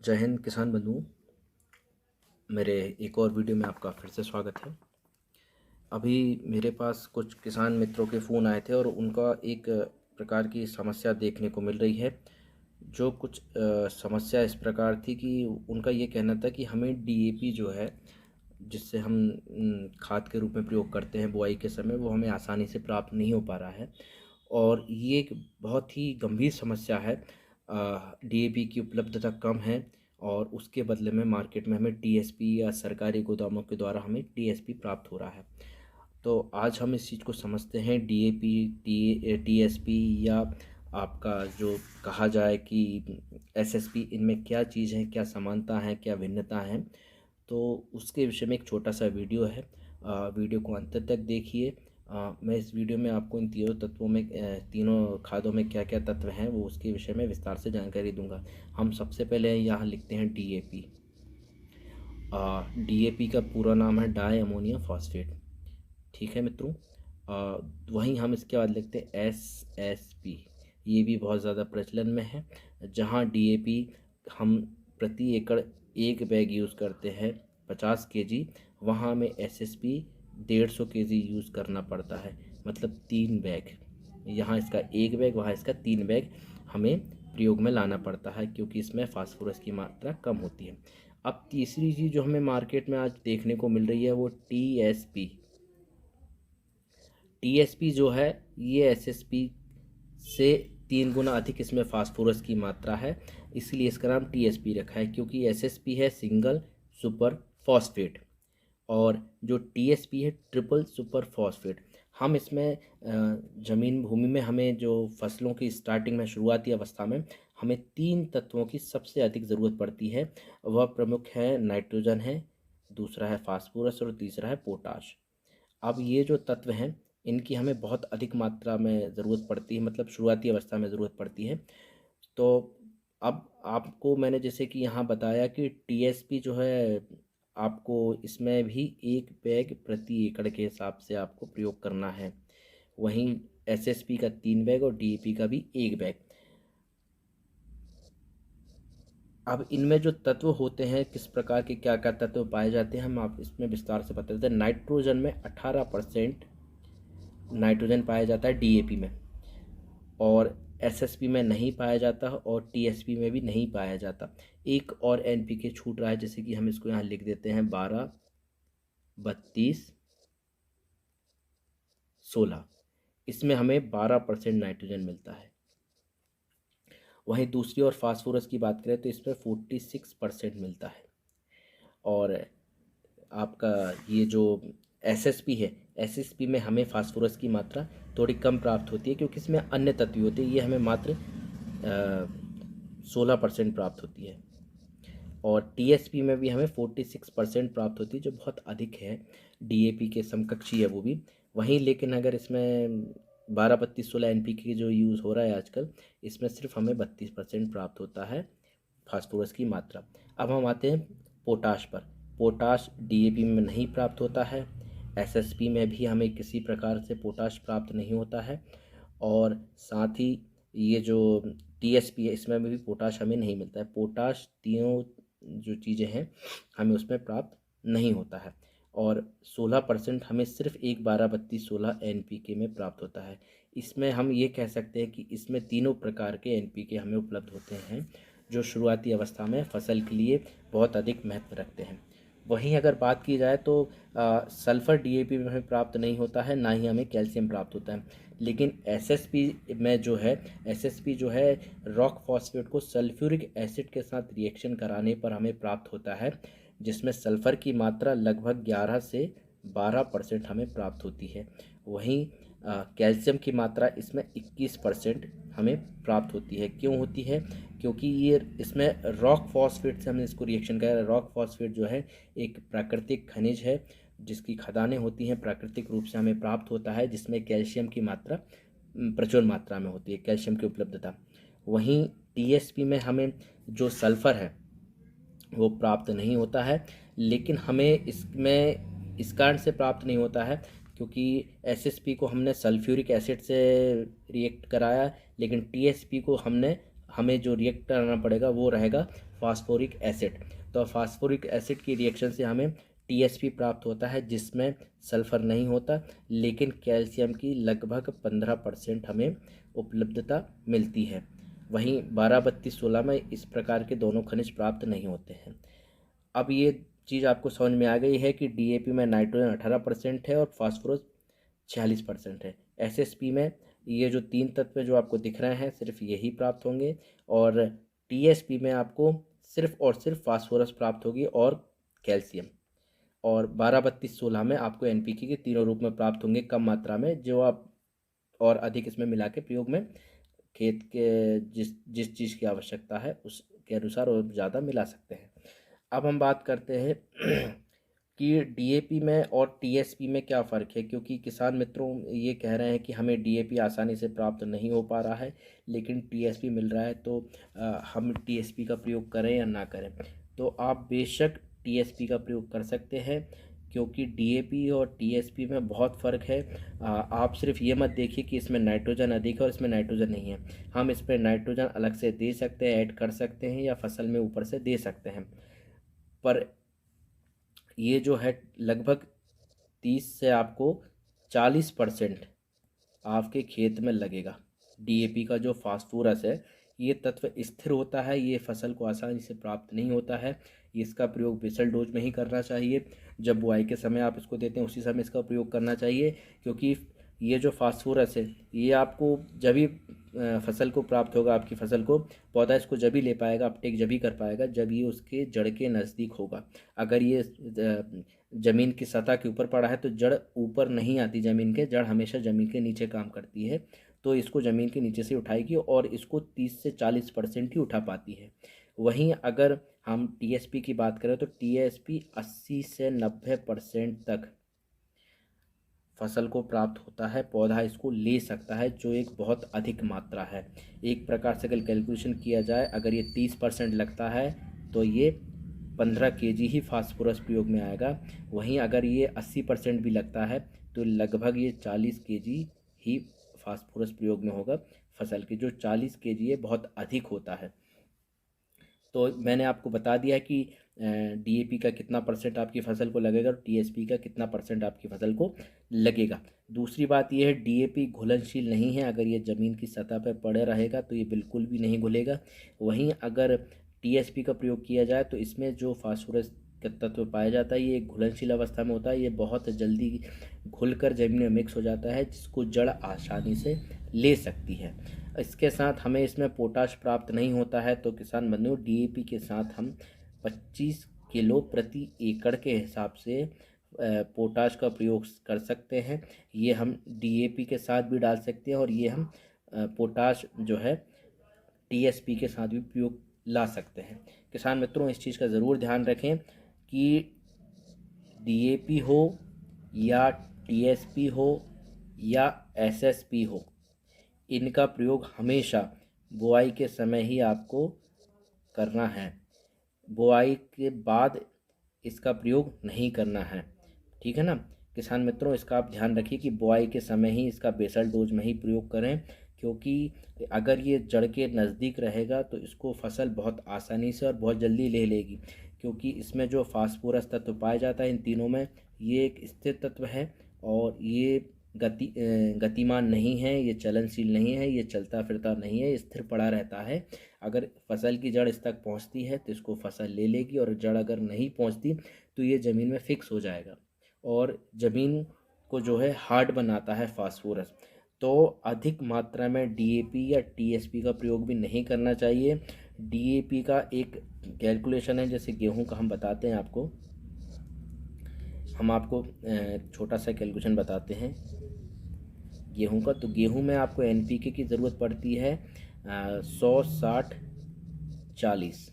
जय हिंद किसान बंधुओं, मेरे एक और वीडियो में आपका फिर से स्वागत है। अभी मेरे पास कुछ किसान मित्रों के फ़ोन आए थे और उनका एक प्रकार की समस्या देखने को मिल रही है। जो कुछ समस्या इस प्रकार थी कि उनका ये कहना था कि हमें डीएपी जो है, जिससे हम खाद के रूप में प्रयोग करते हैं बुआई के समय, वो हमें आसानी से प्राप्त नहीं हो पा रहा है और ये एक बहुत ही गंभीर समस्या है। डीएपी की उपलब्धता कम है और उसके बदले में मार्केट में हमें टीएसपी या सरकारी गोदामों के द्वारा हमें टीएसपी प्राप्त हो रहा है। तो आज हम इस चीज़ को समझते हैं, डीएपी, टीएसपी या आपका जो कहा जाए कि एसएसपी, इनमें क्या चीज़ है, क्या समानता है, क्या भिन्नता है। तो उसके विषय में एक छोटा सा वीडियो है। वीडियो को अंत तक देखिए। मैं इस वीडियो में आपको इन तीनों तत्वों में तीनों खादों में क्या क्या तत्व हैं वो उसके विषय में विस्तार से जानकारी दूंगा। हम सबसे पहले यहाँ लिखते हैं डीएपी। डीएपी का पूरा नाम है डाई अमोनियम फॉस्फेट। ठीक है मित्रों। वहीं हम इसके बाद लिखते हैं एसएसपी। ये भी बहुत ज़्यादा प्रचलन में है। जहाँ डीएपी हम प्रति एकड़ एक बैग यूज़ करते हैं 50 kg, वहाँ हमें एसएसपी 150 kg यूज़ करना पड़ता है, मतलब 3 बैग। यहाँ इसका 1 बैग, वहाँ इसका 3 बैग हमें प्रयोग में लाना पड़ता है, क्योंकि इसमें फास्फोरस की मात्रा कम होती है। अब तीसरी चीज़ जो हमें मार्केट में आज देखने को मिल रही है वो टीएसपी। टीएसपी जो है ये एसएसपी से 3 गुना अधिक इसमें फास्फोरस की मात्रा है, इसलिए इसका नाम टीएसपी रखा है। क्योंकि एसएसपी है सिंगल सुपर फॉस्फेट और जो टीएसपी है ट्रिपल सुपर फॉस्फेट। हम इसमें ज़मीन भूमि में हमें जो फसलों की स्टार्टिंग में, शुरुआती अवस्था में, हमें 3 तत्वों की सबसे अधिक ज़रूरत पड़ती है। वह प्रमुख है, नाइट्रोजन है, दूसरा है फास्फोरस और तीसरा है पोटाश। अब ये जो तत्व हैं इनकी हमें बहुत अधिक मात्रा में ज़रूरत पड़ती है, मतलब शुरुआती अवस्था में ज़रूरत पड़ती है। तो अब आपको मैंने जैसे कि यहाँ बताया कि टीएसपी जो है आपको इसमें भी 1 बैग प्रति एकड़ के हिसाब से आपको प्रयोग करना है। वहीं एसएसपी का 3 बैग और डीएपी का भी 1 बैग। अब इनमें जो तत्व होते हैं, किस प्रकार के क्या क्या तत्व पाए जाते हैं, हम आप इसमें विस्तार से बता देते हैं। नाइट्रोजन में 18% नाइट्रोजन पाया जाता है डीएपी में, और एसएसपी में नहीं पाया जाता और टीएसपी में भी नहीं पाया जाता। एक और एनपीके छूट रहा है, जैसे कि हम इसको यहाँ लिख देते हैं 12, 32, 16। इसमें हमें 12% नाइट्रोजन मिलता है। वहीं दूसरी ओर फास्फोरस की बात करें तो इसमें 46% मिलता है। और आपका ये जो एसएसपी है, एसएसपी में हमें फास्फोरस की मात्रा थोड़ी कम प्राप्त होती है, क्योंकि इसमें अन्य तत्व होते हैं। ये हमें मात्र 16% प्राप्त होती है। और टीएसपी में भी हमें 46% प्राप्त होती है, जो बहुत अधिक है, डीएपी के समकक्षी है वो भी। वहीं लेकिन अगर इसमें 12, 32, 16 एनपीके जो यूज़ हो रहा है आजकल, इसमें सिर्फ हमें 32% प्राप्त होता है फास्फोरस की मात्रा। अब हम आते हैं पोटाश पर। पोटाश डीएपी में नहीं प्राप्त होता है, एसएसपी में भी हमें किसी प्रकार से पोटाश प्राप्त नहीं होता है, और साथ ही ये जो टीएसपी है इसमें भी पोटाश हमें नहीं मिलता है। पोटाश तीनों जो चीज़ें हैं हमें उसमें प्राप्त नहीं होता है। और 16% हमें सिर्फ 1, 12, 32, 16 एनपीके में प्राप्त होता है। इसमें हम ये कह सकते हैं कि इसमें तीनों प्रकार के एनपीके हमें उपलब्ध होते हैं, जो शुरुआती अवस्था में फसल के लिए बहुत अधिक महत्व रखते हैं। वहीं अगर बात की जाए तो सल्फ़र डीएपी में हमें प्राप्त नहीं होता है, ना ही हमें कैल्शियम प्राप्त होता है। लेकिन एसएसपी में जो है, एसएसपी जो है रॉक फॉस्फेट को सल्फ्यूरिक एसिड के साथ रिएक्शन कराने पर हमें प्राप्त होता है, जिसमें सल्फ़र की मात्रा लगभग 11 से 12% हमें प्राप्त होती है। वहीं कैल्शियम की मात्रा इसमें 21% हमें प्राप्त होती है। क्यों होती है? क्योंकि ये इसमें रॉक फॉस्फेट से हमने इसको रिएक्शन किया। रॉक फॉस्फेट जो है एक प्राकृतिक खनिज है, जिसकी खदानें होती हैं, प्राकृतिक रूप से हमें प्राप्त होता है, जिसमें कैल्शियम की मात्रा प्रचुर मात्रा में होती है, कैल्शियम की उपलब्धता। वहीं टीएसपी में हमें जो सल्फ़र है वो प्राप्त नहीं होता है, लेकिन हमें इसमें इस कारण से प्राप्त नहीं होता है क्योंकि एसएसपी को हमने सल्फ्यूरिक एसिड से रिएक्ट कराया, लेकिन टीएसपी को हमने हमें जो रिएक्ट करना पड़ेगा वो रहेगा फास्फोरिक एसिड। तो फास्फोरिक एसिड की रिएक्शन से हमें टीएसपी प्राप्त होता है, जिसमें सल्फर नहीं होता, लेकिन कैल्शियम की लगभग 15% हमें उपलब्धता मिलती है। वहीं 12 32 16 में इस प्रकार के दोनों खनिज प्राप्त नहीं होते हैं। अब ये चीज़ आपको समझ में आ गई है कि डीएपी में नाइट्रोजन 18% है और फास्फोरस 46% है। एसएसपी में ये जो तीन तत्व जो आपको दिख रहे हैं सिर्फ यही प्राप्त होंगे, और टीएसपी में आपको सिर्फ और सिर्फ फास्फोरस प्राप्त होगी और कैल्शियम। और 12 32 16 में आपको एनपीके के तीनों रूप में प्राप्त होंगे कम मात्रा में, जो आप और अधिक इसमें मिला के प्रयोग में खेत के जिस जिस चीज़ की आवश्यकता है उसके अनुसार और ज़्यादा मिला सकते हैं। अब हम बात करते हैं कि डीएपी में और टीएसपी में क्या फ़र्क है, क्योंकि किसान मित्रों ये कह रहे हैं कि हमें डीएपी आसानी से प्राप्त नहीं हो पा रहा है लेकिन टीएसपी मिल रहा है, तो हम टीएसपी का प्रयोग करें या ना करें। तो आप बेशक टीएसपी का प्रयोग कर सकते हैं, क्योंकि डीएपी और टीएसपी में बहुत फ़र्क है। आप सिर्फ ये मत देखिए कि इसमें नाइट्रोजन अधिक है और इसमें नाइट्रोजन नहीं है। हम इस पर नाइट्रोजन अलग से दे सकते हैं, ऐड कर सकते हैं, या फसल में ऊपर से दे सकते हैं। पर ये जो है लगभग 30 से आपको 40% आपके खेत में लगेगा। डीएपी का जो फास्फोरस है ये तत्व स्थिर होता है, ये फसल को आसानी से प्राप्त नहीं होता है। इसका प्रयोग बेसल डोज में ही करना चाहिए। जब बुआई के समय आप इसको देते हैं उसी समय इसका प्रयोग करना चाहिए, क्योंकि ये जो फास्फोरस है ये आपको जब भी फसल को प्राप्त होगा, आपकी फसल को पौधा इसको जब ही ले पाएगा, अपटेक जब ही कर पाएगा जब ये उसके जड़ के नज़दीक होगा। अगर ये ज़मीन की सतह के ऊपर पड़ा है तो जड़ ऊपर नहीं आती, ज़मीन के जड़ हमेशा ज़मीन के नीचे काम करती है, तो इसको ज़मीन के नीचे से उठाएगी और इसको 30 से 40% ही उठा पाती है। वहीं अगर हम टीएसपी की बात करें तो टीएसपी 80 से 90% तक फसल को प्राप्त होता है, पौधा इसको ले सकता है, जो एक बहुत अधिक मात्रा है। एक प्रकार से अगर कैलकुलेशन किया जाए, अगर ये 30% लगता है तो ये 15 केजी ही फास्फोरस प्रयोग में आएगा। वहीं अगर ये 80% भी लगता है तो लगभग ये 40 केजी ही फास्फोरस प्रयोग में होगा। फसल की जो 40 केजी है बहुत अधिक होता है। तो मैंने आपको बता दिया कि डीएपी का कितना परसेंट आपकी फसल को लगेगा और टीएसपी का कितना परसेंट आपकी फसल को लगेगा। दूसरी बात यह है, डीएपी घुलनशील नहीं है। अगर ये ज़मीन की सतह पर पड़े रहेगा तो ये बिल्कुल भी नहीं घुलेगा। वहीं अगर टीएसपी का प्रयोग किया जाए तो इसमें जो फास्फोरस का तत्व पाया जाता है ये एक घुलनशील अवस्था में होता है, ये बहुत जल्दी घुलकर ज़मीन में मिक्स हो जाता है, जिसको जड़ आसानी से ले सकती है। इसके साथ हमें इसमें पोटाश प्राप्त नहीं होता है, तो किसान बंधुओं डीएपी के साथ हम 25 किलो प्रति एकड़ के हिसाब से पोटाश का प्रयोग कर सकते हैं। ये हम डीएपी के साथ भी डाल सकते हैं और ये हम पोटाश जो है टीएसपी के साथ भी प्रयोग ला सकते हैं। किसान मित्रों इस चीज़ का ज़रूर ध्यान रखें कि डीएपी हो या टीएसपी हो या एसएसपी हो, इनका प्रयोग हमेशा बुआई के समय ही आपको करना है। बुआई के बाद इसका प्रयोग नहीं करना है, ठीक है ना। किसान मित्रों इसका आप ध्यान रखिए कि बुआई के समय ही इसका बेसल डोज में ही प्रयोग करें, क्योंकि अगर ये जड़ के नज़दीक रहेगा तो इसको फसल बहुत आसानी से और बहुत जल्दी ले लेगी, क्योंकि इसमें जो फास्फोरस तत्व पाया जाता है इन तीनों में, ये एक स्थिर तत्व है और ये गतिमान नहीं है, ये चलनशील नहीं है, ये चलता फिरता नहीं है, स्थिर पड़ा रहता है। अगर फसल की जड़ इस तक पहुंचती है तो इसको फसल ले लेगी, और जड़ अगर नहीं पहुंचती तो ये ज़मीन में फिक्स हो जाएगा और ज़मीन को जो है हार्ड बनाता है फास्फोरस। तो अधिक मात्रा में डीएपी या टीएसपी का प्रयोग भी नहीं करना चाहिए। डीएपी का एक कैलकुलेशन है, जैसे गेहूं का हम बताते हैं आपको, हम आपको छोटा सा कैलकुलेशन बताते हैं गेहूं का। तो गेहूं में आपको एनपीके की ज़रूरत पड़ती है 100 60 40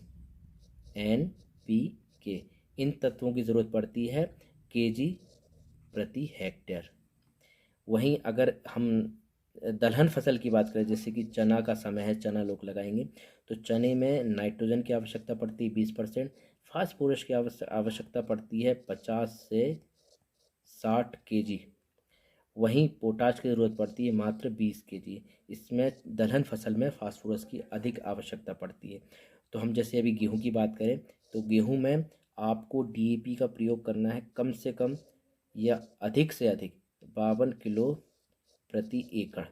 एनपीके, इन तत्वों की ज़रूरत पड़ती है केजी प्रति हेक्टेयर। वहीं अगर हम दलहन फसल की बात करें, जैसे कि चना का समय है, चना लोग लगाएंगे, तो चने में नाइट्रोजन की आवश्यकता पड़ती है 20%, फास्फोरस की आवश्यकता पड़ती है 50 से 60 केजी। वहीं पोटाश की ज़रूरत पड़ती है मात्र 20 kg। इसमें दलहन फसल में फास्फोरस की अधिक आवश्यकता पड़ती है। तो हम जैसे अभी गेहूं की बात करें तो गेहूं में आपको डीएपी का प्रयोग करना है कम से कम या अधिक से अधिक 52 किलो प्रति एकड़।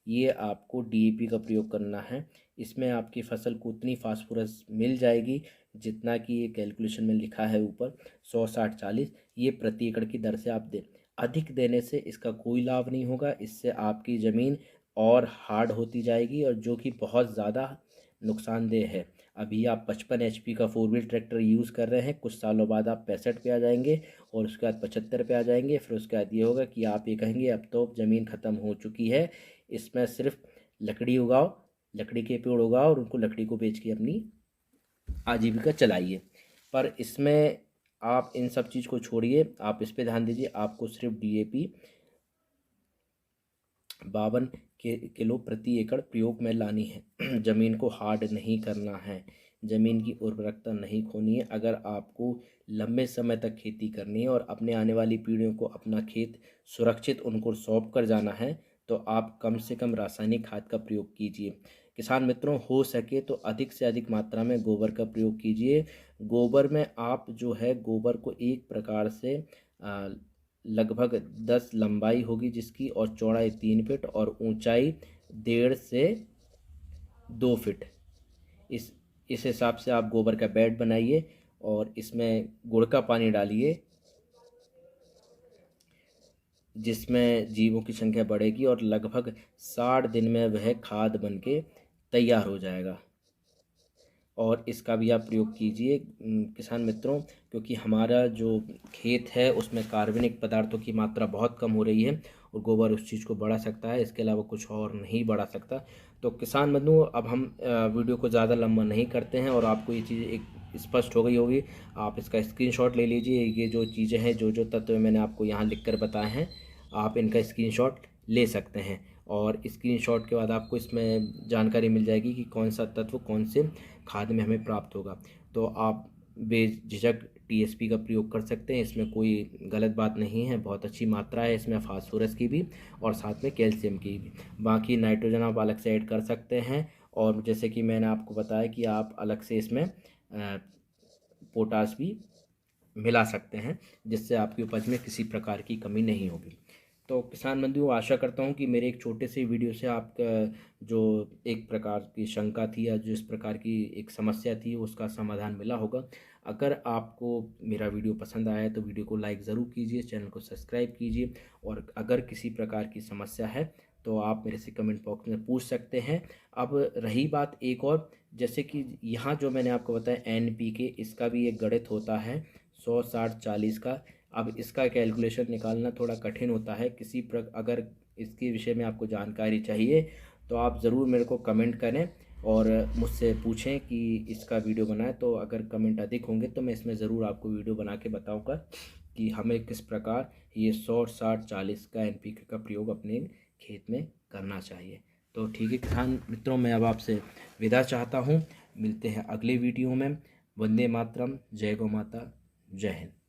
ये आपको डीएपी का प्रयोग करना है। इसमें आपकी फसल को उतनी फास्फोरस मिल जाएगी जितना कि ये कैलकुलेशन में लिखा है ऊपर 100-60-40, ये प्रति एकड़ की दर से आप दें। अधिक देने से इसका कोई लाभ नहीं होगा। इससे आपकी ज़मीन और हार्ड होती जाएगी और जो कि बहुत ज़्यादा नुकसानदेह है। अभी आप 55 HP का 4 व्हील ट्रैक्टर यूज़ कर रहे हैं, कुछ सालों बाद आप 65 पे आ जाएंगे और उसके बाद 75 पे आ जाएंगे। फिर उसके बाद ये होगा कि आप ये कहेंगे अब तो ज़मीन ख़त्म हो चुकी है, इसमें सिर्फ लकड़ी उगाओ, लकड़ी के पेड़ उगाओ और उनको लकड़ी को बेच के अपनी आजीविका चलाइए। पर इसमें आप इन सब चीज़ को छोड़िए, आप इस पे ध्यान दीजिए। आपको सिर्फ डीएपी 52 किलो प्रति एकड़ प्रयोग में लानी है। ज़मीन को हार्ड नहीं करना है, ज़मीन की उर्वरकता नहीं खोनी है। अगर आपको लंबे समय तक खेती करनी है और अपने आने वाली पीढ़ियों को अपना खेत सुरक्षित उनको सौंप कर जाना है तो आप कम से कम रासायनिक खाद का प्रयोग कीजिए। किसान मित्रों, हो सके तो अधिक से अधिक मात्रा में गोबर का प्रयोग कीजिए। गोबर में आप जो है गोबर को एक प्रकार से लगभग 10 लंबाई होगी जिसकी और चौड़ाई 3 फीट और ऊंचाई 1.5 से 2 फीट, इस हिसाब से आप गोबर का बेड बनाइए और इसमें गुड़ का पानी डालिए जिसमें जीवों की संख्या बढ़ेगी और लगभग 60 दिन में वह खाद बन के तैयार हो जाएगा। और इसका भी आप प्रयोग कीजिए किसान मित्रों, क्योंकि हमारा जो खेत है उसमें कार्बनिक पदार्थों की मात्रा बहुत कम हो रही है और गोबर उस चीज़ को बढ़ा सकता है, इसके अलावा कुछ और नहीं बढ़ा सकता। तो किसान बंधुओं, अब हम वीडियो को ज़्यादा लंबा नहीं करते हैं और आपको ये चीज़ एक स्पष्ट हो गई होगी। आप इसका स्क्रीनशॉट ले लीजिए। ये जो चीज़ें हैं, जो जो तत्व मैंने आपको यहाँ लिख कर बताए हैं, आप इनका स्क्रीनशॉट ले सकते हैं और स्क्रीनशॉट के बाद आपको इसमें जानकारी मिल जाएगी कि कौन सा तत्व कौन से खाद में हमें प्राप्त होगा। तो आप बेझिझक टीएसपी का प्रयोग कर सकते हैं, इसमें कोई गलत बात नहीं है। बहुत अच्छी मात्रा है इसमें फास्फोरस की भी और साथ में कैल्शियम की भी। बाकी नाइट्रोजन आप अलग से ऐड कर सकते हैं और जैसे कि मैंने आपको बताया कि आप अलग से इसमें पोटाश भी मिला सकते हैं जिससे आपकी उपज में किसी प्रकार की कमी नहीं होगी। तो किसान बंधुओं, आशा करता हूं कि मेरे एक छोटे से वीडियो से आपका जो एक प्रकार की शंका थी या जिस प्रकार की एक समस्या थी उसका समाधान मिला होगा। अगर आपको मेरा वीडियो पसंद आया है तो वीडियो को लाइक ज़रूर कीजिए, चैनल को सब्सक्राइब कीजिए और अगर किसी प्रकार की समस्या है तो आप मेरे से कमेंट बॉक्स में पूछ सकते हैं। अब रही बात एक और, जैसे कि यहाँ जो मैंने आपको बताया NPK, इसका भी एक गणित होता है 100-60-40 का। अब इसका कैलकुलेशन निकालना थोड़ा कठिन होता है। अगर इसके विषय में आपको जानकारी चाहिए तो आप ज़रूर मेरे को कमेंट करें और मुझसे पूछें कि इसका वीडियो बनाएं। तो अगर कमेंट अधिक होंगे तो मैं इसमें ज़रूर आपको वीडियो बना के बताऊँगा कि हमें किस प्रकार ये 100-60-40 का NPK का प्रयोग अपने खेत में करना चाहिए। तो ठीक है किसान मित्रों, मैं अब आपसे विदा चाहता हूँ। मिलते हैं अगले वीडियो में। वंदे मातरम, जय गौ माता, जय हिंद।